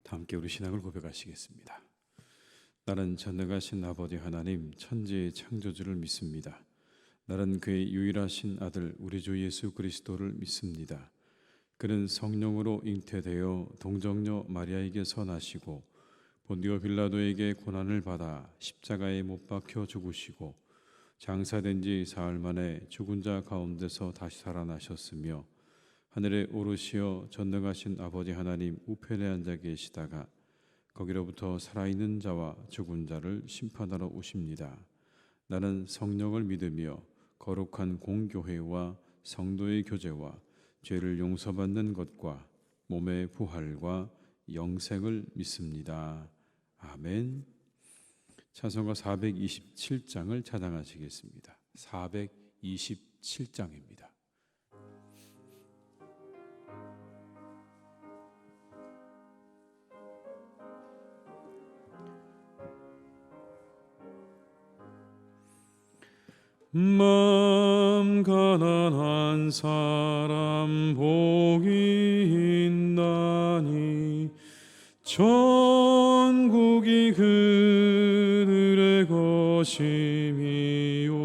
다 함께 우리 신앙을 고백하시겠습니다. 나는 전능하신 아버지 하나님 천지의 창조주를 믿습니다. 나는 그의 유일하신 아들 우리 주 예수 그리스도를 믿습니다. 그는 성령으로 잉태되어 동정녀 마리아에게서 나시고 본디오 빌라도에게 고난을 받아 십자가에 못 박혀 죽으시고 장사된 지 사흘 만에 죽은 자 가운데서 다시 살아나셨으며 하늘에 오르시어 전능하신 아버지 하나님 우편에 앉아 계시다가 거기로부터 살아있는 자와 죽은 자를 심판하러 오십니다. 나는 성령을 믿으며 거룩한 공교회와 성도의 교제와 죄를 용서받는 것과 몸의 부활과 영생을 믿습니다. 아멘. 찬송가 427장을 찬양하시겠습니다. 427장입니다. 마음 가난한 사람 복이 있나니 천국이 그들의 것임이요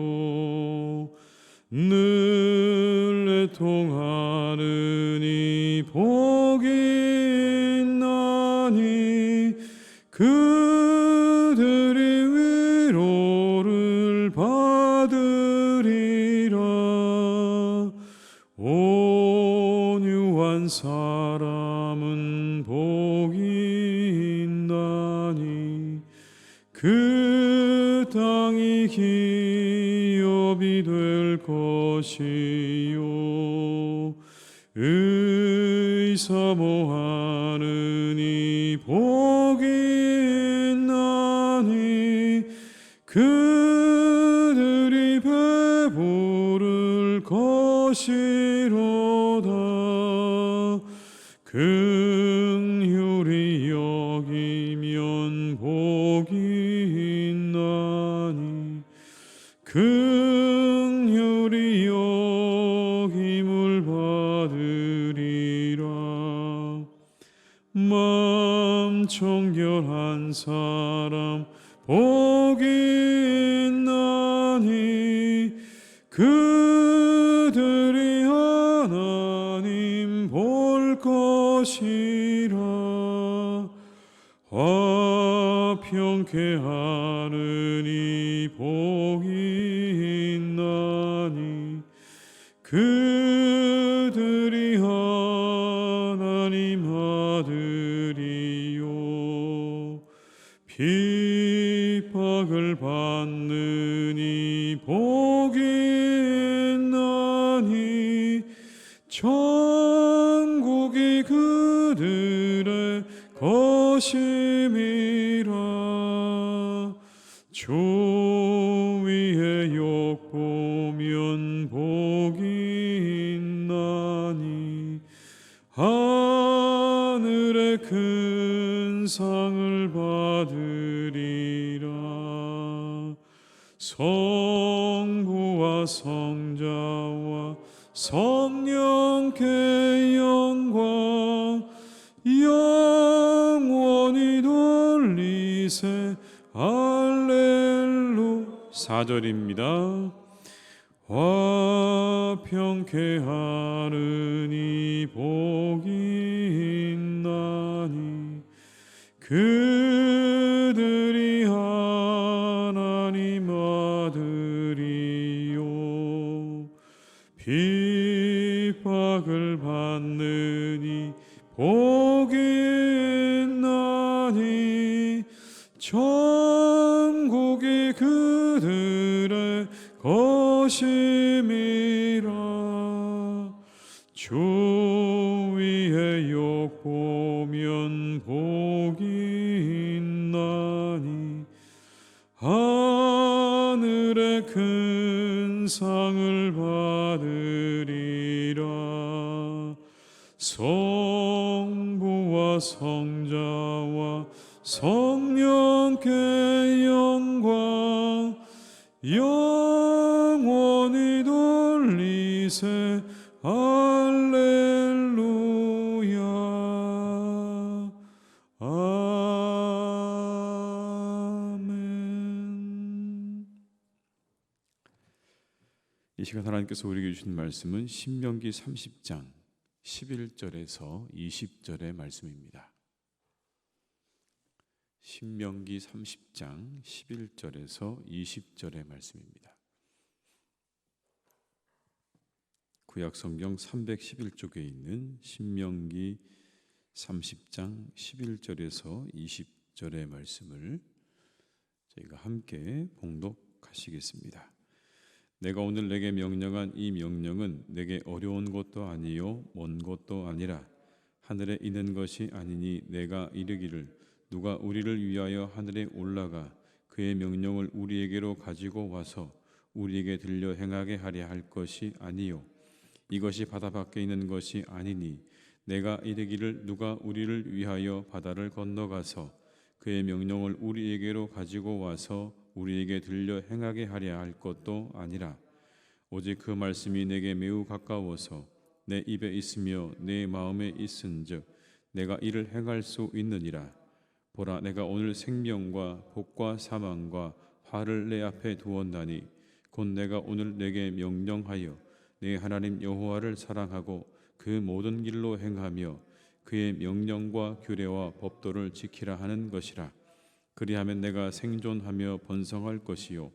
늘 애통하는 이 복이 있나니 그들이 위로를 받으리라. 온유한 사람은 복이 있나니 그 땅이 기업이 될 것이요 의사모하는 이 복이 있나니 그들이 배부를 것이로다. 긍휼히 여기면 복이 있나니 긍휼히 여김을 받으리라. 마음 청결한 사람 복이 있나니 그들이 하나님 볼 것이라. 화평케 하는 이 복이 있나니 그들이 하나님 아들이요 핍박을 받는 이 복이 있나니 천국이 그들의 것임이라. 주 위에 욕보면 복이 있나니 하늘의 큰 상을 받으리라. 성부와 성자와 성령께 영광 영원히 돌리세. 할렐루. 4절입니다. 화평케 하는 이 복이 있나니 그들이 하나님 아들이요 핍박을 받는 이 복이 있나니 천국이 그들의 것임이라. 주 위에 욕보면 복이 있나니 하늘의 큰 상을 받으리라. 성부와 성자와 성령께 영광 영원히 돌리세. 할렐루야. 이 시간 하나님께서 우리에게 주신 말씀은 신명기 30장 11절에서 20절의 말씀입니다. 신명기 30장 11절에서 20절의 말씀입니다. 구약성경 311쪽에 있는 신명기 30장 11절에서 20절의 말씀을 저희가 함께 봉독하시겠습니다. 내가 오늘 내게 명령한 이 명령은 내게 어려운 것도 아니요 먼 것도 아니라 하늘에 있는 것이 아니니 내가 이르기를 누가 우리를 위하여 하늘에 올라가 그의 명령을 우리에게로 가지고 와서 우리에게 들려 행하게 하려 할 것이 아니요 이것이 바다 밖에 있는 것이 아니니 내가 이르기를 누가 우리를 위하여 바다를 건너가서 그의 명령을 우리에게로 가지고 와서 우리에게 들려 행하게 하려 할 것도 아니라 오직 그 말씀이 내게 매우 가까워서 내 입에 있으며 내 마음에 있은즉 내가 이를 행할 수 있느니라. 보라, 내가 오늘 생명과 복과 사망과 화를 내 앞에 두었나니 곧 내가 오늘 내게 명령하여 내 하나님 여호와를 사랑하고 그 모든 길로 행하며 그의 명령과 규례와 법도를 지키라 하는 것이라. 그리하면 내가 생존하며 번성할 것이요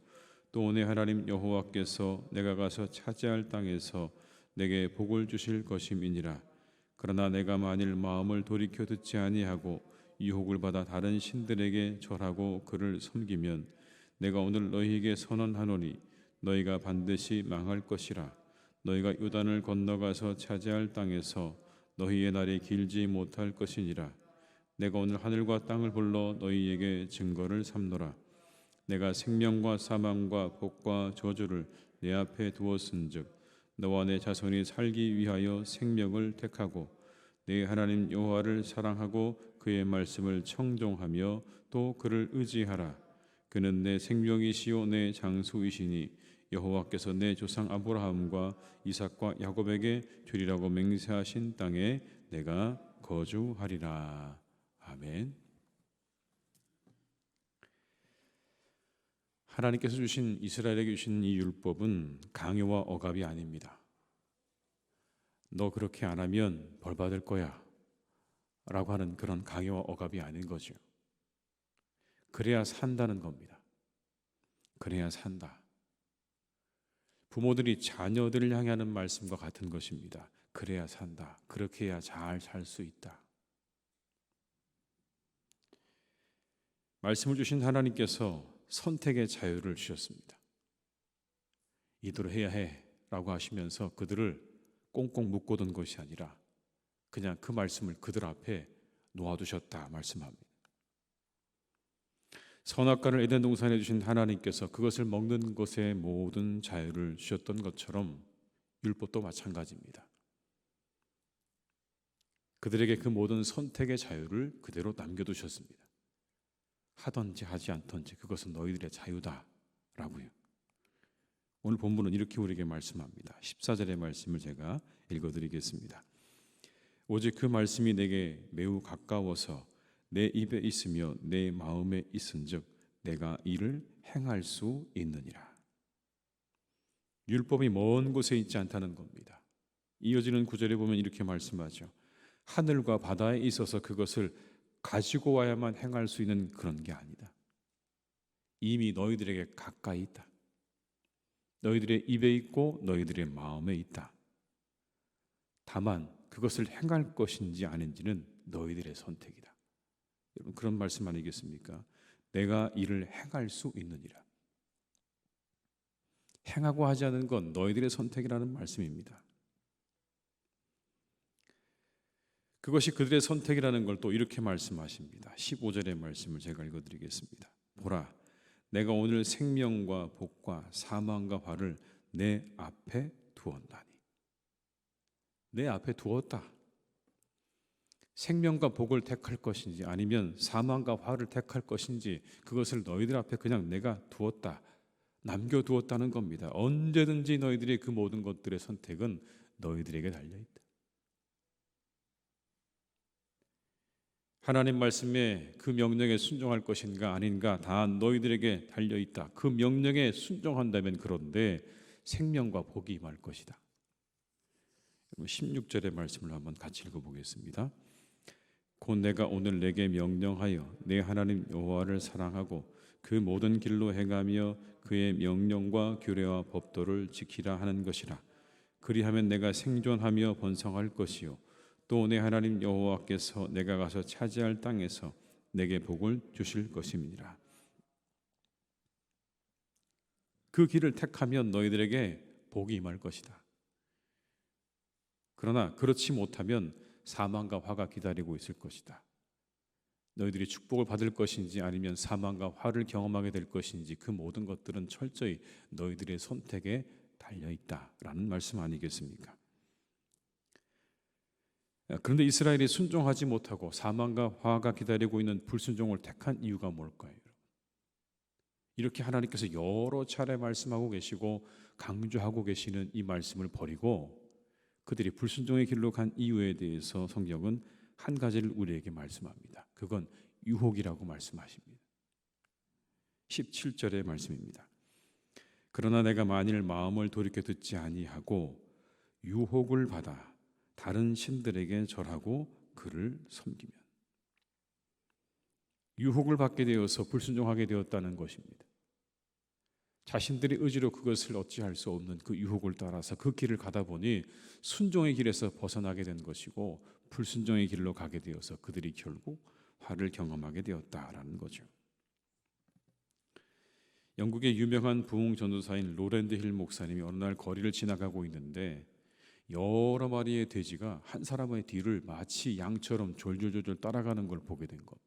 또 내 하나님 여호와께서 내가 가서 차지할 땅에서 내게 복을 주실 것임이니라. 그러나 내가 만일 마음을 돌이켜 듣지 아니하고 유혹을 받아 다른 신들에게 절하고 그를 섬기면 내가 오늘 너희에게 선언하노니 너희가 반드시 망할 것이라. 너희가 요단을 건너가서 차지할 땅에서 너희의 날이 길지 못할 것이니라. 내가 오늘 하늘과 땅을 불러 너희에게 증거를 삼노라. 내가 생명과 사망과 복과 저주를 내 앞에 두었은즉 너와 내 자손이 살기 위하여 생명을 택하고 내 하나님 여호와를 사랑하고 그의 말씀을 청종하며 또 그를 의지하라. 그는 내 생명이시요 내 장수이시니 여호와께서 내 조상 아브라함과 이삭과 야곱에게 주리라고 맹세하신 땅에 내가 거주하리라. 아멘. 하나님께서 주신 이스라엘에게 주신 이 율법은 강요와 억압이 아닙니다. 너 그렇게 안 하면 벌 받을 거야 라고 하는 그런 강요와 억압이 아닌 거죠. 그래야 산다는 겁니다. 그래야 산다. 부모들이 자녀들을 향해 하는 말씀과 같은 것입니다. 그래야 산다. 그렇게 해야 잘 살 수 있다. 말씀을 주신 하나님께서 선택의 자유를 주셨습니다. 이대로 해야 해 라고 하시면서 그들을 꽁꽁 묶어둔 것이 아니라 그냥 그 말씀을 그들 앞에 놓아두셨다 말씀합니다. 선악과를 에덴 동산에 주신 하나님께서 그것을 먹는 것에 모든 자유를 주셨던 것처럼 율법도 마찬가지입니다. 그들에게 그 모든 선택의 자유를 그대로 남겨두셨습니다. 하든지 하지 않든지 그것은 너희들의 자유다라고요. 오늘 본문은 이렇게 우리에게 말씀합니다. 14절의 말씀을 제가 읽어드리겠습니다. 오직 그 말씀이 내게 매우 가까워서 내 입에 있으며 내 마음에 있은즉 내가 이를 행할 수 있느니라. 율법이 먼 곳에 있지 않다는 겁니다. 이어지는 구절에 보면 이렇게 말씀하죠. 하늘과 바다에 있어서 그것을 가지고 와야만 행할 수 있는 그런 게 아니다. 이미 너희들에게 가까이 있다. 너희들의 입에 있고 너희들의 마음에 있다. 다만 그것을 행할 것인지 아닌지는 너희들의 선택이다. 여러분 그런 말씀 아니겠습니까? 내가 이를 행할 수 있느니라. 행하고 하지 않은 건 너희들의 선택이라는 말씀입니다. 그것이 그들의 선택이라는 걸 또 이렇게 말씀하십니다. 15절의 말씀을 제가 읽어드리겠습니다. 보라, 내가 오늘 생명과 복과 사망과 화를 내 앞에 두었나니. 내 앞에 두었다. 생명과 복을 택할 것인지 아니면 사망과 화를 택할 것인지 그것을 너희들 앞에 그냥 내가 두었다. 남겨두었다는 겁니다. 언제든지 너희들의 그 모든 것들의 선택은 너희들에게 달려있다. 하나님 말씀에 그 명령에 순종할 것인가 아닌가 다 너희들에게 달려있다. 그 명령에 순종한다면 그런데 생명과 복이 임할 것이다. 16절의 말씀을 한번 같이 읽어보겠습니다. 곧 내가 오늘 내게 명령하여 내 하나님 여호와를 사랑하고 그 모든 길로 행하며 그의 명령과 규례와 법도를 지키라 하는 것이라. 그리하면 내가 생존하며 번성할 것이요 또 내 하나님 여호와께서 내가 가서 차지할 땅에서 내게 복을 주실 것임이니라. 그 길을 택하면 너희들에게 복이 임할 것이다. 그러나 그렇지 못하면 사망과 화가 기다리고 있을 것이다. 너희들이 축복을 받을 것인지 아니면 사망과 화를 경험하게 될 것인지 그 모든 것들은 철저히 너희들의 선택에 달려있다라는 말씀 아니겠습니까? 그런데 이스라엘이 순종하지 못하고 사망과 화가 기다리고 있는 불순종을 택한 이유가 뭘까요? 이렇게 하나님께서 여러 차례 말씀하고 계시고 강조하고 계시는 이 말씀을 버리고 그들이 불순종의 길로 간 이유에 대해서 성경은 한 가지를 우리에게 말씀합니다. 그건 유혹이라고 말씀하십니다. 17절의 말씀입니다. 그러나 내가 만일 마음을 돌이켜 듣지 아니하고 유혹을 받아 다른 신들에게 절하고 그를 섬기면, 유혹을 받게 되어서 불순종하게 되었다는 것입니다. 자신들의 의지로 그것을 어찌할 수 없는 그 유혹을 따라서 그 길을 가다 보니 순종의 길에서 벗어나게 된 것이고 불순종의 길로 가게 되어서 그들이 결국 화를 경험하게 되었다라는 거죠. 영국의 유명한 부흥 전도사인 로랜드 힐 목사님이 어느 날 거리를 지나가고 있는데 여러 마리의 돼지가 한 사람의 뒤를 마치 양처럼 졸졸졸 따라가는 걸 보게 된 겁니다.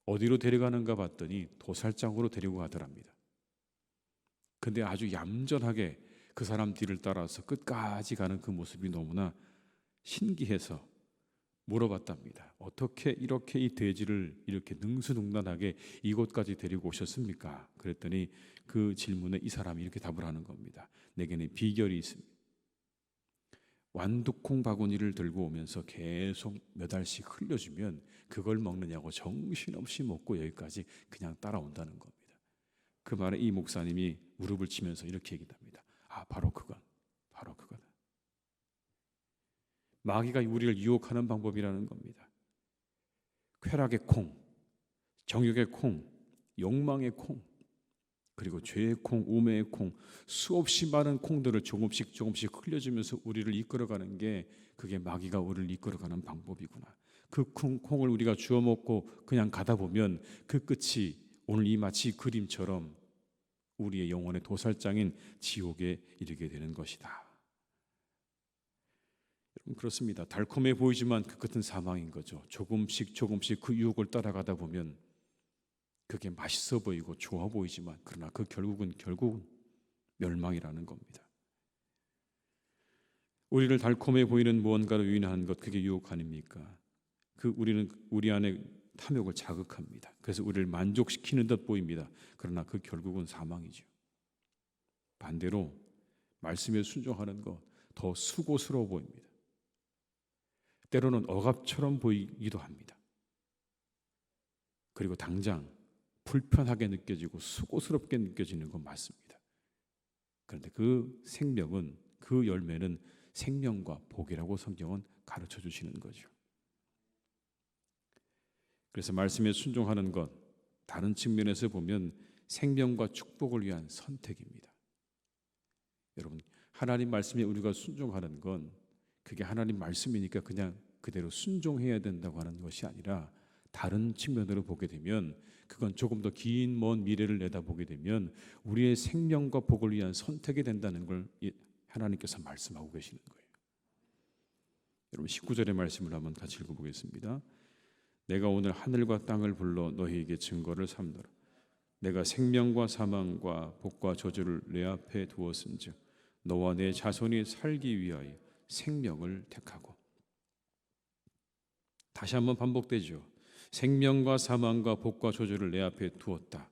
어디로 데려가는가 봤더니 도살장으로 데리고 가더랍니다. 근데 아주 얌전하게 그 사람 뒤를 따라서 끝까지 가는 그 모습이 너무나 신기해서 물어봤답니다. 어떻게 이렇게 이 돼지를 이렇게 능수능란하게 이곳까지 데리고 오셨습니까? 그랬더니 그 질문에 이 사람이 이렇게 답을 하는 겁니다. 내게는 비결이 있습니다. 완두콩 바구니를 들고 오면서 계속 몇 알씩 흘려주면 그걸 먹느냐고 정신없이 먹고 여기까지 그냥 따라온다는 겁니다. 그 말에 이 목사님이 무릎을 치면서 이렇게 얘기합니다. 바로 그건, 바로 그거다. 마귀가 우리를 유혹하는 방법이라는 겁니다. 쾌락의 콩, 정욕의 콩, 욕망의 콩, 그리고 죄의 콩, 우매의 콩, 수없이 많은 콩들을 조금씩 흘려주면서 우리를 이끌어가는 게 그게 마귀가 우리를 이끌어가는 방법이구나. 그 콩을 우리가 주워 먹고 그냥 가다 보면 그 끝이 오늘 이 마치 그림처럼 우리의 영혼의 도살장인 지옥에 이르게 되는 것이다. 여러분, 그렇습니다. 달콤해 보이지만 그 끝은 사망인 거죠. 조금씩 그 유혹을 따라가다 보면 그게 맛있어 보이고 좋아 보이지만 그러나 그 결국은 멸망이라는 겁니다. 우리를 달콤해 보이는 무언가로 유인하는 것, 그게 유혹 아닙니까? 우리는 우리 안에 탐욕을 자극합니다. 그래서 우리를 만족시키는 듯 보입니다. 그러나 그 결국은 사망이죠. 반대로 말씀에 순종하는 것 더 수고스러워 보입니다. 때로는 억압처럼 보이기도 합니다. 그리고 당장 불편하게 느껴지고 수고스럽게 느껴지는 건 맞습니다. 그런데 그 생명은, 그 열매는 생명과 복이라고 성경은 가르쳐 주시는 거죠. 그래서 말씀에 순종하는 것, 다른 측면에서 보면 생명과 축복을 위한 선택입니다. 여러분, 하나님 말씀에 우리가 순종하는 건 그게 하나님 말씀이니까 그냥 그대로 순종해야 된다고 하는 것이 아니라 다른 측면으로 보게 되면 그건 조금 더 긴 먼 미래를 내다보게 되면 우리의 생명과 복을 위한 선택이 된다는 걸 하나님께서 말씀하고 계시는 거예요. 여러분, 19절의 말씀을 한번 같이 읽어보겠습니다. 내가 오늘 하늘과 땅을 불러 너희에게 증거를 삼노라. 내가 생명과 사망과 복과 저주를 내 앞에 두었은즉 너와 내 자손이 살기 위하여 생명을 택하고. 다시 한번 반복되죠. 생명과 사망과 복과 저주를 내 앞에 두었다.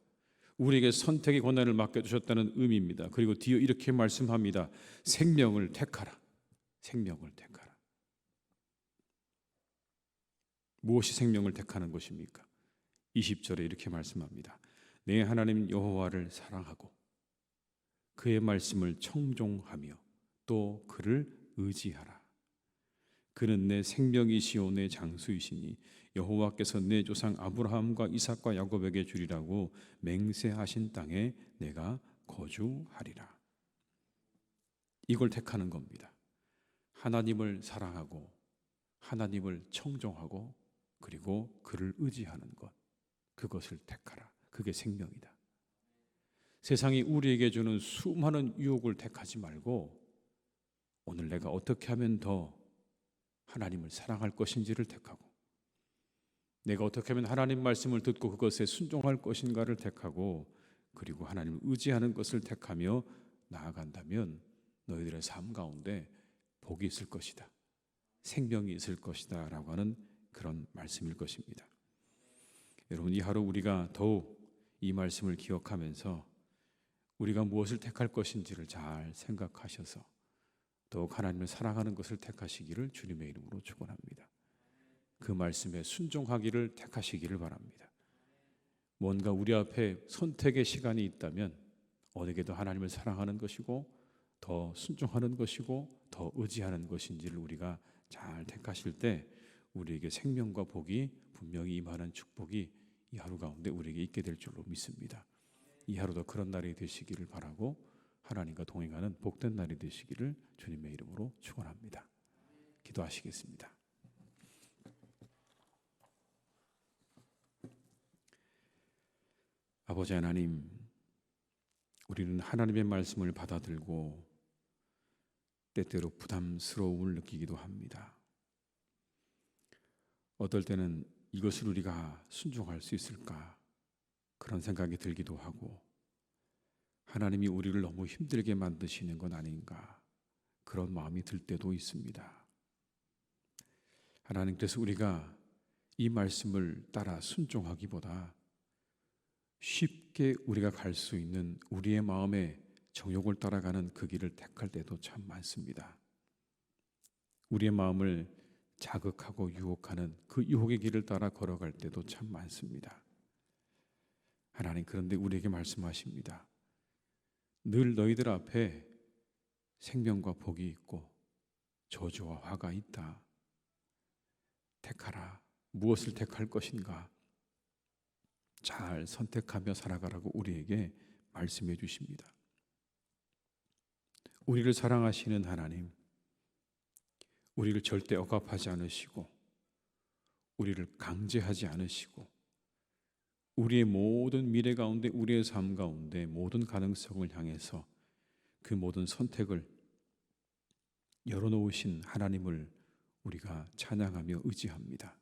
우리에게 선택의 권한을 맡겨주셨다는 의미입니다. 그리고 뒤에 이렇게 말씀합니다. 생명을 택하라. 생명을 택하라. 무엇이 생명을 택하는 것입니까? 20절에 이렇게 말씀합니다. 내 하나님 여호와를 사랑하고 그의 말씀을 청종하며 또 그를 의지하라. 그는 내 생명이시오 내 장수이시니 여호와께서 내 조상 아브라함과 이삭과 야곱에게 주리라고 맹세하신 땅에 내가 거주하리라. 이걸 택하는 겁니다. 하나님을 사랑하고 하나님을 청종하고 그리고 그를 의지하는 것, 그것을 택하라. 그게 생명이다. 세상이 우리에게 주는 수많은 유혹을 택하지 말고 오늘 내가 어떻게 하면 더 하나님을 사랑할 것인지를 택하고, 내가 어떻게 하면 하나님 말씀을 듣고 그것에 순종할 것인가를 택하고, 그리고 하나님을 의지하는 것을 택하며 나아간다면 너희들의 삶 가운데 복이 있을 것이다, 생명이 있을 것이다 라고 하는 그런 말씀일 것입니다. 여러분, 이 하루 우리가 더욱 이 말씀을 기억하면서 우리가 무엇을 택할 것인지를 잘 생각하셔서 더욱 하나님을 사랑하는 것을 택하시기를 주님의 이름으로 축원합니다. 그 말씀에 순종하기를 택하시기를 바랍니다. 뭔가 우리 앞에 선택의 시간이 있다면 어디에도 하나님을 사랑하는 것이고 더 순종하는 것이고 더 의지하는 것인지를 우리가 잘 택하실 때 우리에게 생명과 복이 분명히 임하는 축복이 이 하루 가운데 우리에게 있게 될 줄로 믿습니다. 이 하루도 그런 날이 되시기를 바라고 하나님과 동행하는 복된 날이 되시기를 주님의 이름으로 축원합니다. 기도하시겠습니다. 아버지 하나님, 우리는 하나님의 말씀을 받아들고 때때로 부담스러움을 느끼기도 합니다. 어떨 때는 이것을 우리가 순종할 수 있을까 그런 생각이 들기도 하고, 하나님이 우리를 너무 힘들게 만드시는 건 아닌가 그런 마음이 들 때도 있습니다. 하나님께서 우리가 이 말씀을 따라 순종하기보다 쉽게 우리가 갈 수 있는 우리의 마음의 정욕을 따라가는 그 길을 택할 때도 참 많습니다. 우리의 마음을 자극하고 유혹하는 그 유혹의 길을 따라 걸어갈 때도 참 많습니다. 하나님, 그런데 우리에게 말씀하십니다. 늘 너희들 앞에 생명과 복이 있고 저주와 화가 있다. 택하라. 무엇을 택할 것인가? 잘 선택하며 살아가라고 우리에게 말씀해 주십니다. 우리를 사랑하시는 하나님, 우리를 절대 억압하지 않으시고 우리를 강제하지 않으시고 우리의 모든 미래 가운데, 우리의 삶 가운데 모든 가능성을 향해서 그 모든 선택을 열어놓으신 하나님을 우리가 찬양하며 의지합니다.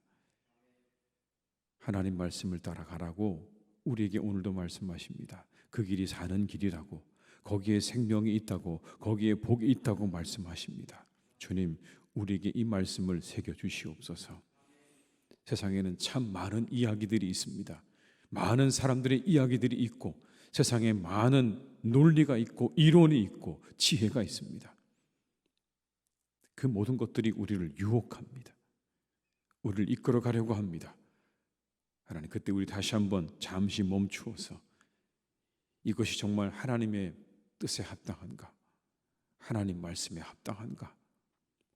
하나님 말씀을 따라가라고 우리에게 오늘도 말씀하십니다. 그 길이 사는 길이라고, 거기에 생명이 있다고, 거기에 복이 있다고 말씀하십니다. 주님, 우리에게 이 말씀을 새겨주시옵소서. 세상에는 참 많은 이야기들이 있습니다. 많은 사람들의 이야기들이 있고 세상에 많은 논리가 있고 이론이 있고 지혜가 있습니다. 그 모든 것들이 우리를 유혹합니다. 우리를 이끌어 가려고 합니다. 하나님, 그때 우리 다시 한번 잠시 멈추어서 이것이 정말 하나님의 뜻에 합당한가, 하나님 말씀에 합당한가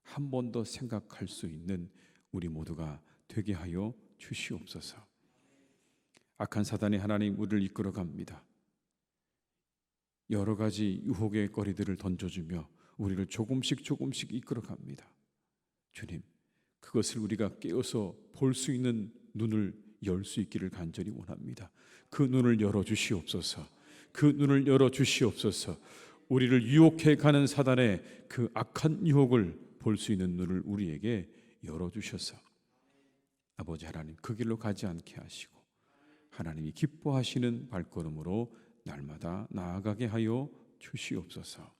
한 번 더 생각할 수 있는 우리 모두가 되게 하여 주시옵소서. 악한 사단이 하나님 우리를 이끌어 갑니다. 여러 가지 유혹의 거리들을 던져주며 우리를 조금씩 이끌어 갑니다. 주님, 그것을 우리가 깨어서 볼 수 있는 눈을 열 수 있기를 간절히 원합니다. 그 눈을 열어주시옵소서. 그 눈을 열어주시옵소서. 우리를 유혹해 가는 사단의 그 악한 유혹을 볼 수 있는 눈을 우리에게 열어주셔서 아버지 하나님, 그 길로 가지 않게 하시고 하나님이 기뻐하시는 발걸음으로 날마다 나아가게 하여 주시옵소서.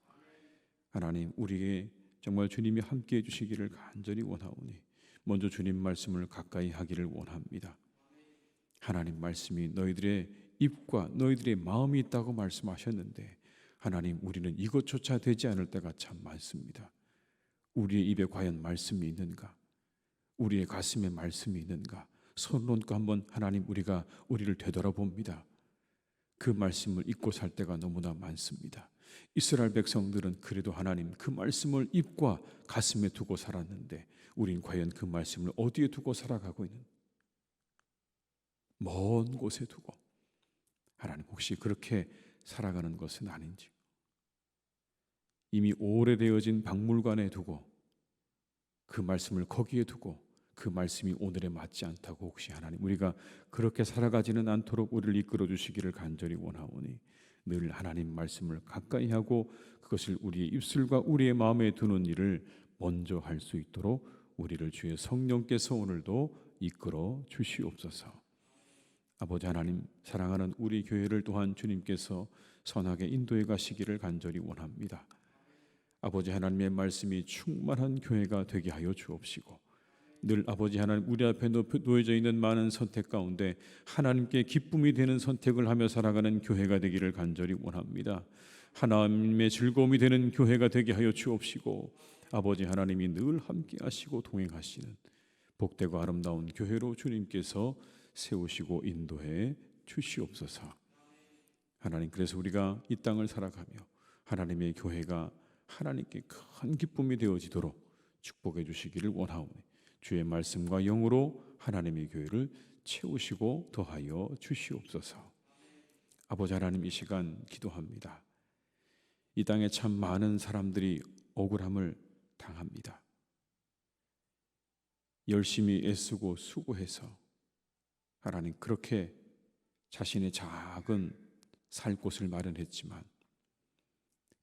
하나님, 우리에게 정말 주님이 함께해 주시기를 간절히 원하오니 먼저 주님 말씀을 가까이 하기를 원합니다. 하나님 말씀이 너희들의 입과 너희들의 마음이 있다고 말씀하셨는데 하나님, 우리는 이것조차 되지 않을 때가 참 많습니다. 우리의 입에 과연 말씀이 있는가? 우리의 가슴에 말씀이 있는가? 손 얹고 한번 하나님 우리가 우리를 되돌아봅니다. 그 말씀을 잊고 살 때가 너무나 많습니다. 이스라엘 백성들은 그래도 하나님 그 말씀을 입과 가슴에 두고 살았는데 우린 과연 그 말씀을 어디에 두고 살아가고 있는, 먼 곳에 두고 하나님 혹시 그렇게 살아가는 것은 아닌지, 이미 오래되어진 박물관에 두고 그 말씀을 거기에 두고 그 말씀이 오늘에 맞지 않다고 혹시 하나님 우리가 그렇게 살아가지는 않도록 우리를 이끌어 주시기를 간절히 원하오니 늘 하나님 말씀을 가까이 하고 그것을 우리의 입술과 우리의 마음에 두는 일을 먼저 할 수 있도록 우리를 주의 성령께서 오늘도 이끌어 주시옵소서. 아버지 하나님, 사랑하는 우리 교회를 또한 주님께서 선하게 인도해 가시기를 간절히 원합니다. 아버지 하나님의 말씀이 충만한 교회가 되게 하여 주옵시고 늘 아버지 하나님 우리 앞에 놓여져 있는 많은 선택 가운데 하나님께 기쁨이 되는 선택을 하며 살아가는 교회가 되기를 간절히 원합니다. 하나님의 즐거움이 되는 교회가 되게 하여 주옵시고 아버지 하나님이 늘 함께 하시고 동행하시는 복되고 아름다운 교회로 주님께서 세우시고 인도해 주시옵소서. 하나님, 그래서 우리가 이 땅을 살아가며 하나님의 교회가 하나님께 큰 기쁨이 되어지도록 축복해 주시기를 원하오니 주의 말씀과 영으로 하나님의 교회를 채우시고 더하여 주시옵소서. 아버지 하나님, 이 시간 기도합니다. 이 땅에 참 많은 사람들이 억울함을 당합니다. 열심히 애쓰고 수고해서 하나님 그렇게 자신의 작은 살 곳을 마련했지만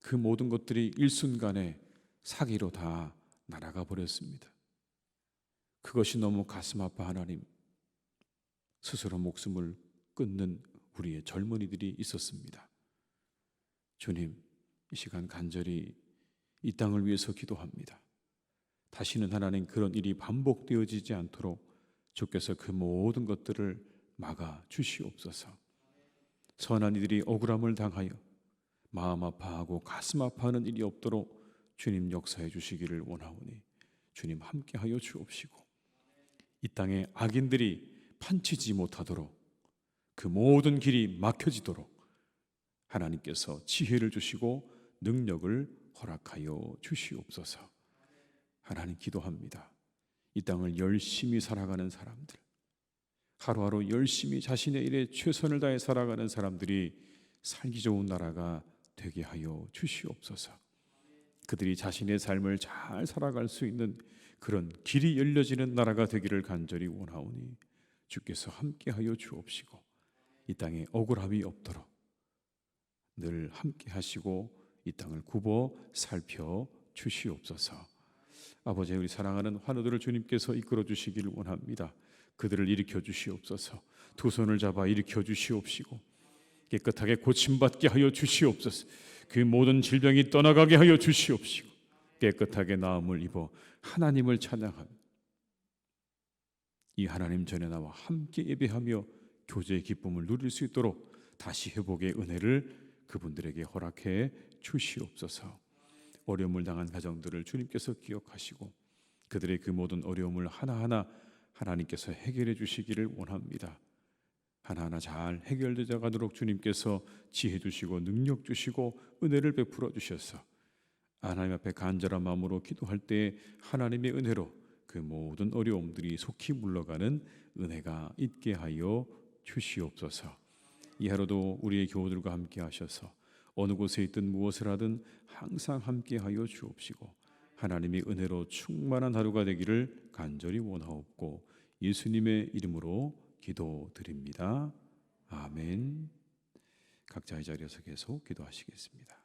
그 모든 것들이 일순간에 사기로 다 날아가 버렸습니다. 그것이 너무 가슴 아파 하나님, 스스로 목숨을 끊는 우리의 젊은이들이 있었습니다. 주님, 이 시간 간절히 이 땅을 위해서 기도합니다. 다시는 하나님 그런 일이 반복되어지지 않도록 주께서 그 모든 것들을 막아 주시옵소서. 선한 이들이 억울함을 당하여 마음 아파하고 가슴 아파하는 일이 없도록 주님 역사해 주시기를 원하오니 주님 함께하여 주옵시고 이 땅에 악인들이 판치지 못하도록 그 모든 길이 막혀지도록 하나님께서 지혜를 주시고 능력을 허락하여 주시옵소서. 하나님 기도합니다. 이 땅을 열심히 살아가는 사람들, 하루하루 열심히 자신의 일에 최선을 다해 살아가는 사람들이 살기 좋은 나라가 되게 하여 주시옵소서. 그들이 자신의 삶을 잘 살아갈 수 있는 그런 길이 열려지는 나라가 되기를 간절히 원하오니 주께서 함께하여 주옵시고 이 땅에 억울함이 없도록 늘 함께하시고 이 땅을 굽어 살펴 주시옵소서. 아버지, 우리 사랑하는 환우들을 주님께서 이끌어 주시기를 원합니다. 그들을 일으켜 주시옵소서. 두 손을 잡아 일으켜 주시옵시고 깨끗하게 고침받게 하여 주시옵소서. 그 모든 질병이 떠나가게 하여 주시옵시고 깨끗하게 나음을 입어 하나님을 찬양하며 이 하나님 전에 나와 함께 예배하며 교제의 기쁨을 누릴 수 있도록 다시 회복의 은혜를 그분들에게 허락해 주시옵소서. 어려움을 당한 가정들을 주님께서 기억하시고 그들의 그 모든 어려움을 하나하나 하나님께서 해결해 주시기를 원합니다. 하나하나 잘 해결되어 가도록 주님께서 지혜 주시고 능력 주시고 은혜를 베풀어 주셔서 하나님 앞에 간절한 마음으로 기도할 때 하나님의 은혜로 그 모든 어려움들이 속히 물러가는 은혜가 있게 하여 주시옵소서. 이 하루도 우리의 교우들과 함께 하셔서 어느 곳에 있든 무엇을 하든 항상 함께 하여 주옵시고 하나님의 은혜로 충만한 하루가 되기를 간절히 원하옵고 예수님의 이름으로 기도드립니다. 아멘. 각자의 자리에서 계속 기도하시겠습니다.